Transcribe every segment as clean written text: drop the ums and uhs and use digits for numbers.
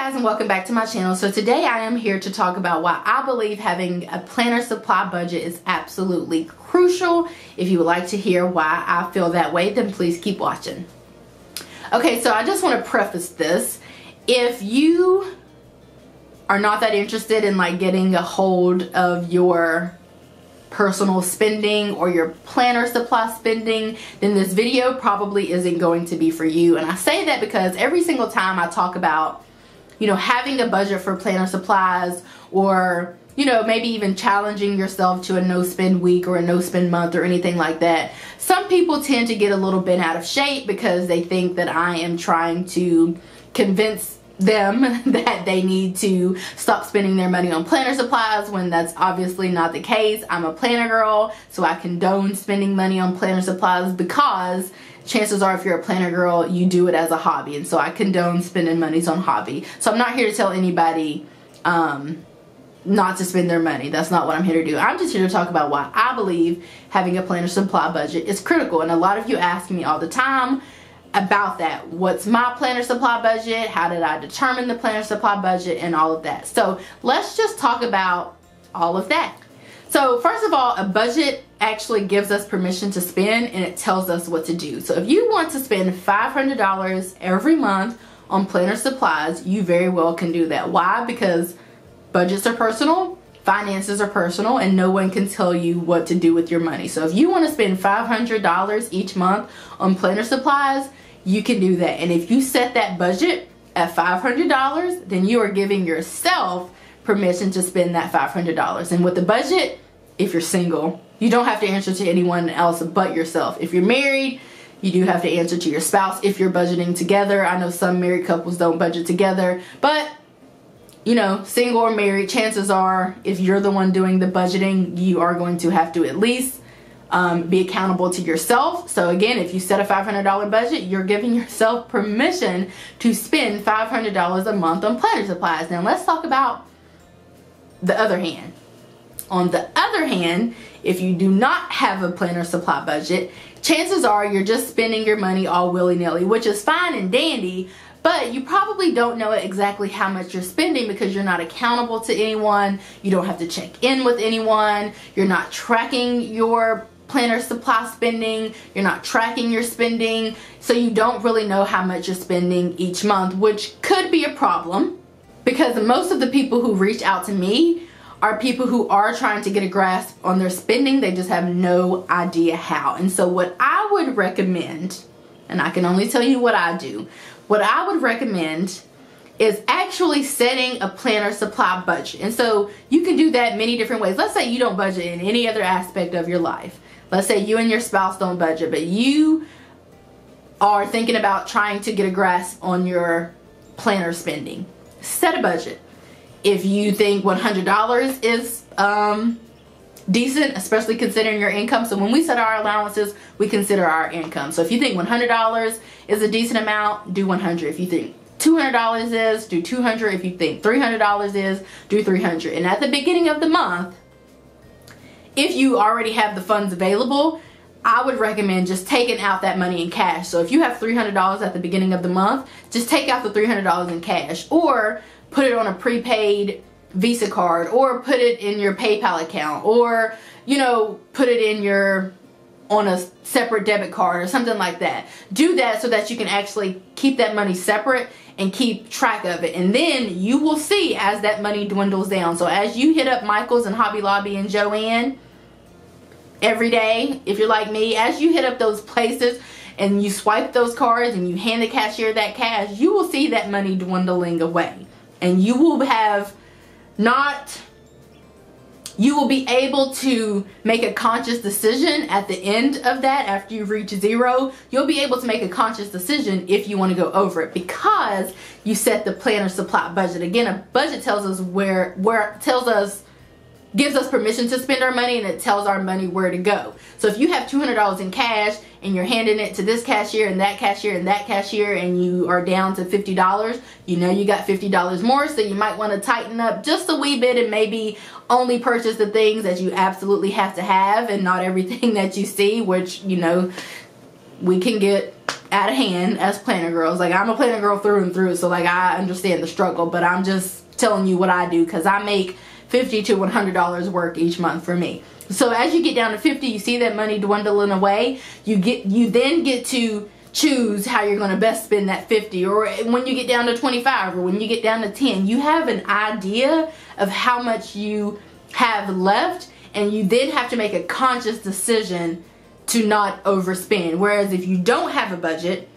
guys, and welcome back to my channel. So today I am here to talk about why I believe having a planner supply budget is absolutely crucial. If you would like to hear why I feel that way, then please keep watching. Okay, so I just want to preface this. If you are not that interested in like getting a hold of your personal spending or your planner supply spending, then this video probably isn't going to be for you. And I say that because every single time I talk about, you know, having a budget for planner supplies, or, you know, maybe even challenging yourself to a no spend week or a no spend month or anything like that, some people tend to get a little bit out of shape because they think that I am trying to convince them that they need to stop spending their money on planner supplies, when that's obviously not the case. I'm a planner girl, so I condone spending money on planner supplies because chances are if you're a planner girl, you do it as a hobby, and so I condone spending monies on hobby. So I'm not here to tell anybody not to spend their money. That's not what I'm here to do. I'm just here to talk about why I believe having a planner supply budget is critical. And a lot of you ask me all the time about that. What's my planner supply budget? How did I determine the planner supply budget, and all of that? So let's just talk about all of that. So first of all, a budget actually gives us permission to spend, and it tells us what to do. So if you want to spend $500 every month on planner supplies, you very well can do that. Why? Because budgets are personal, finances are personal, and no one can tell you what to do with your money. So if you want to spend $500 each month on planner supplies, you can do that. And if you set that budget at $500, then you are giving yourself permission to spend that $500. And with the budget, if you're single, you don't have to answer to anyone else but yourself. If you're married, you do have to answer to your spouse if you're budgeting together. I know some married couples don't budget together, but you know, single or married, chances are if you're the one doing the budgeting, you are going to have to at least be accountable to yourself. So again, if you set a $500 budget, you're giving yourself permission to spend $500 a month on planner supplies. Now let's talk about the other hand. On the other hand, if you do not have a planner supply budget, chances are you're just spending your money all willy-nilly, which is fine and dandy, but you probably don't know exactly how much you're spending because you're not accountable to anyone. You don't have to check in with anyone. You're not tracking your planner supply spending. You're not tracking your spending. So you don't really know how much you're spending each month, which could be a problem because most of the people who reach out to me are people who are trying to get a grasp on their spending. They just have no idea how. And so what I would recommend, and I can only tell you what I do, what I would recommend is actually setting a planner supply budget. And so you can do that many different ways. Let's say you don't budget in any other aspect of your life. Let's say you and your spouse don't budget, but you are thinking about trying to get a grasp on your planner spending. Set a budget. If you think $100 is decent, especially considering your income. So when we set our allowances, we consider our income. So if you think $100 is a decent amount, do 100. If you think $200 is, do 200. If you think $300 is, do 300. And at the beginning of the month, if you already have the funds available, I would recommend just taking out that money in cash. So if you have $300 at the beginning of the month, just take out the $300 in cash, or put it on a prepaid Visa card, or put it in your PayPal account, or, you know, put it in on a separate debit card or something like that. Do that so that you can actually keep that money separate and keep track of it. And then you will see as that money dwindles down. So as you hit up Michael's and Hobby Lobby and Joann every day, if you're like me, as you hit up those places and you swipe those cards and you hand the cashier that cash, you will see that money dwindling away. And you will be able to make a conscious decision at the end of that. After you reach zero, you'll be able to make a conscious decision if you want to go over it, because you set the planner supply budget. Again, a budget tells us gives us permission to spend our money, and it tells our money where to go. So if you have $200 in cash and you're handing it to this cashier and that cashier and that cashier, and you are down to $50, you know you got $50 more, so you might want to tighten up just a wee bit and maybe only purchase the things that you absolutely have to have and not everything that you see, which, you know, we can get out of hand as planner girls. Like, I'm a planner girl through and through, so like I understand the struggle, but I'm just telling you what I do because I make $50 to $100 work each month for me. So as you get down to 50, you see that money dwindling away. You then get to choose how you're going to best spend that 50, or when you get down to 25, or when you get down to 10, you have an idea of how much you have left, and you then have to make a conscious decision to not overspend. Whereas if you don't have a budget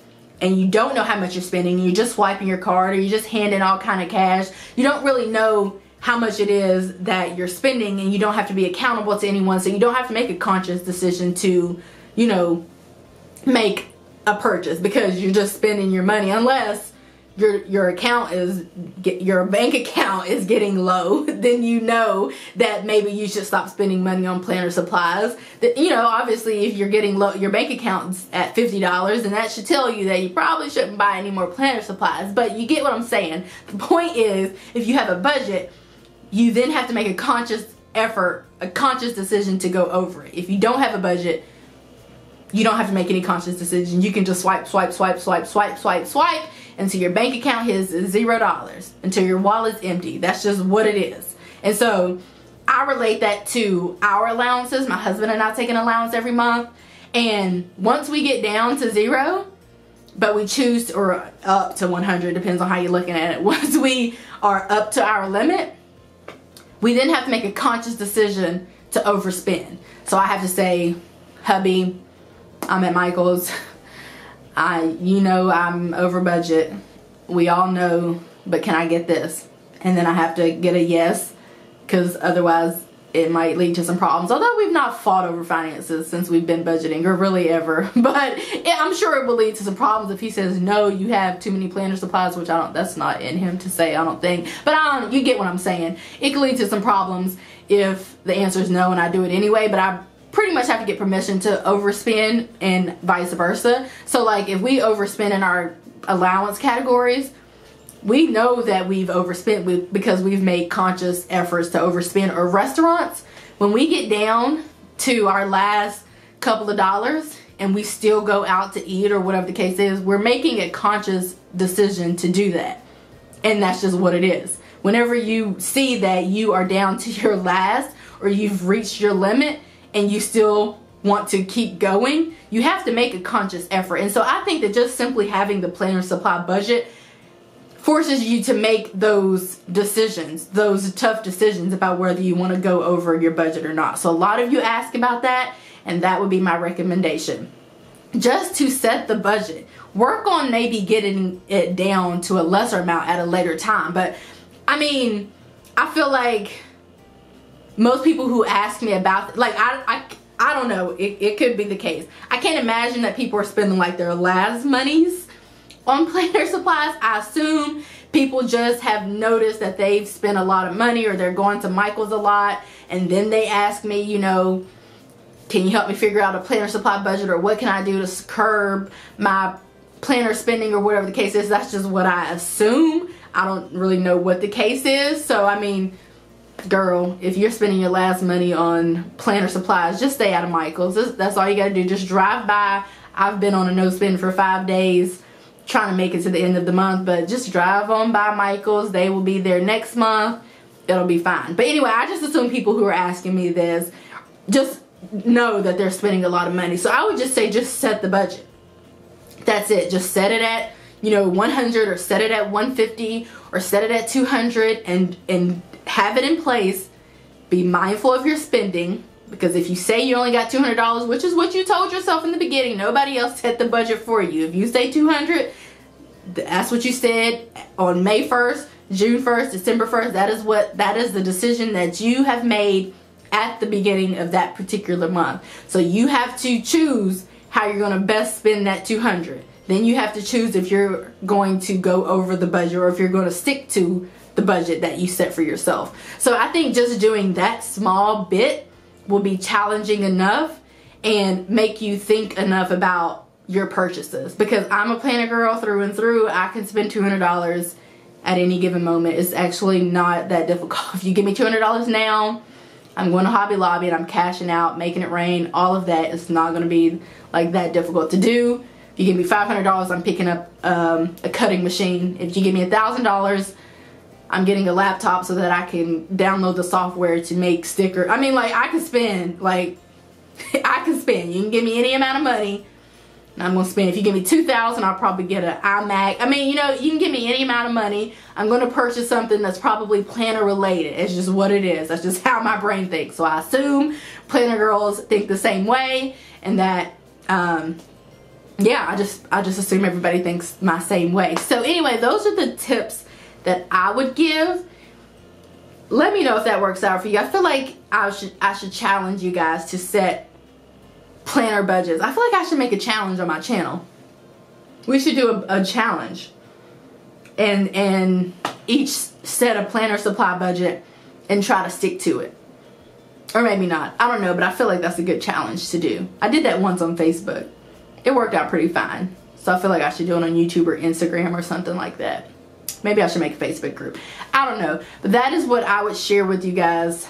and you don't know how much you're spending, you're just swiping your card or you're just handing all kind of cash, you don't really know how much it is that you're spending, and you don't have to be accountable to anyone, so you don't have to make a conscious decision to, you know, make a purchase because you're just spending your money, unless your bank account is getting low. Then you know that maybe you should stop spending money on planner supplies. That, you know, obviously if you're getting low, your bank account's at $50, then that should tell you that you probably shouldn't buy any more planner supplies. But you get what I'm saying. The point is, if you have a budget, you then have to make a conscious effort, a conscious decision to go over it. If you don't have a budget, you don't have to make any conscious decision. You can just swipe, swipe, swipe, swipe, swipe, swipe, swipe until your bank account hits $0, until your wallet's empty. That's just what it is. And so I relate that to our allowances. My husband and I take an allowance every month. And once we get down to 0, but we choose, or up to 100, depends on how you're looking at it. Once we are up to our limit, we then have to make a conscious decision to overspend. So I have to say, hubby, I'm at Michael's. You know I'm over budget. We all know, but can I get this? And then I have to get a yes, because otherwise it might lead to some problems. Although we've not fought over finances since we've been budgeting, or really ever. But I'm sure it will lead to some problems if he says, no, you have too many planner supplies, which that's not in him to say, I don't think. But you get what I'm saying. It can lead to some problems if the answer is no and I do it anyway, but I pretty much have to get permission to overspend and vice versa. So like if we overspend in our allowance categories, we know that we've overspent because we've made conscious efforts to overspend. Or restaurants, when we get down to our last couple of dollars and we still go out to eat or whatever the case is, we're making a conscious decision to do that. And that's just what it is. Whenever you see that you are down to your last, or you've reached your limit and you still want to keep going, you have to make a conscious effort. And so I think that just simply having the planner supply budget forces you to make those decisions, those tough decisions about whether you want to go over your budget or not. So a lot of you ask about that, and that would be my recommendation. Just to set the budget. Work on maybe getting it down to a lesser amount at a later time. But I mean, I feel like most people who ask me about, like, I don't know, it could be the case. I can't imagine that people are spending like their last monies on planner supplies. I assume people just have noticed that they've spent a lot of money, or they're going to Michael's a lot, and then they ask me, you know, can you help me figure out a planner supply budget, or what can I do to curb my planner spending, or whatever the case is. That's just what I assume. I don't really know what the case is. So I mean, girl, if you're spending your last money on planner supplies, just stay out of Michael's. That's all you gotta do. Just drive by. I've been on a no spend for 5 days trying to make it to the end of the month, but just drive on by Michael's. They will be there next month. It'll be fine. But anyway, I just assume people who are asking me this just know that they're spending a lot of money. So I would just say, just set the budget. That's it. Just set it at, you know, 100, or set it at 150, or set it at 200, and have it in place. Be mindful of your spending, because if you say you only got $200, which is what you told yourself in the beginning, nobody else set the budget for you. If you say 200, that's what you said on May 1st, June 1st, December 1st. That is the decision that you have made at the beginning of that particular month. So you have to choose how you're going to best spend that 200. Then you have to choose if you're going to go over the budget, or if you're going to stick to the budget that you set for yourself. So I think just doing that small bit will be challenging enough and make you think enough about your purchases. Because I'm a planner girl through and through. I can spend $200 at any given moment. It's actually not that difficult. If you give me $200 now, I'm going to Hobby Lobby and I'm cashing out, making it rain. All of that is not going to be like that difficult to do. If you give me $500, I'm picking up a cutting machine. If you give me $1,000, I'm getting a laptop so that I can download the software to make stickers. I mean, like, I can spend, like, I can spend. You can give me any amount of money, and I'm going to spend. If you give me $2,000, I'll probably get an iMac. I mean, you know, you can give me any amount of money. I'm going to purchase something that's probably planner related. It's just what it is. That's just how my brain thinks. So I assume planner girls think the same way, and that, yeah, I just assume everybody thinks my same way. So anyway, those are the tips that I would give. Let me know if that works out for you. I feel like I should challenge you guys to set planner budgets. I feel like I should make a challenge on my channel. We should do a challenge and each set a planner supply budget and try to stick to it. Or maybe not. I don't know, but I feel like that's a good challenge to do. I did that once on Facebook. It worked out pretty fine. So I feel like I should do it on YouTube or Instagram or something like that. Maybe I should make a Facebook group. I don't know. But that is what I would share with you guys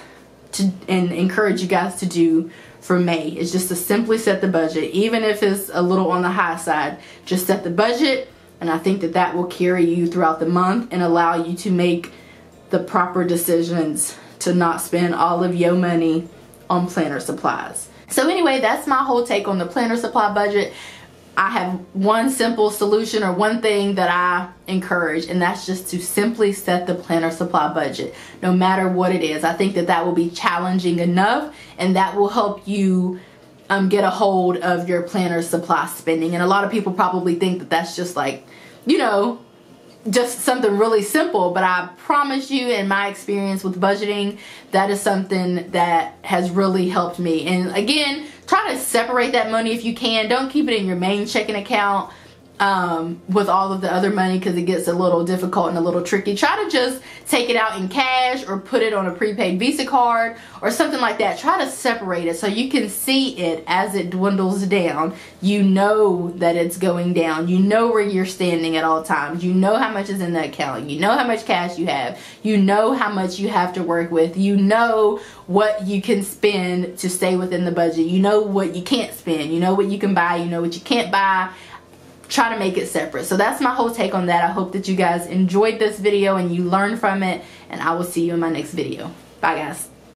and encourage you guys to do for May. Is just to simply set the budget. Even if it's a little on the high side, just set the budget. And I think that that will carry you throughout the month and allow you to make the proper decisions to not spend all of your money on planner supplies. So anyway, that's my whole take on the planner supply budget. I have one simple solution or one thing that I encourage, and that's just to simply set the planner supply budget, no matter what it is. I think that that will be challenging enough, and that will help you get a hold of your planner supply spending. And a lot of people probably think that that's just like, you know, just something really simple, but I promise you, in my experience with budgeting, that is something that has really helped me. And again, try to separate that money if you can. Don't keep it in your main checking account with all of the other money, because it gets a little difficult and a little tricky. Try to just take it out in cash or put it on a prepaid Visa card or something like that. Try to separate it so you can see it as it dwindles down. You know that it's going down. You know where you're standing at all times. You know how much is in the account. You know how much cash you have. You know how much you have to work with. You know what you can spend to stay within the budget. You know what you can't spend. You know what you can buy. You know what you can't buy. Try to make it separate. So that's my whole take on that. I hope that you guys enjoyed this video and you learned from it, and I will see you in my next video. Bye guys.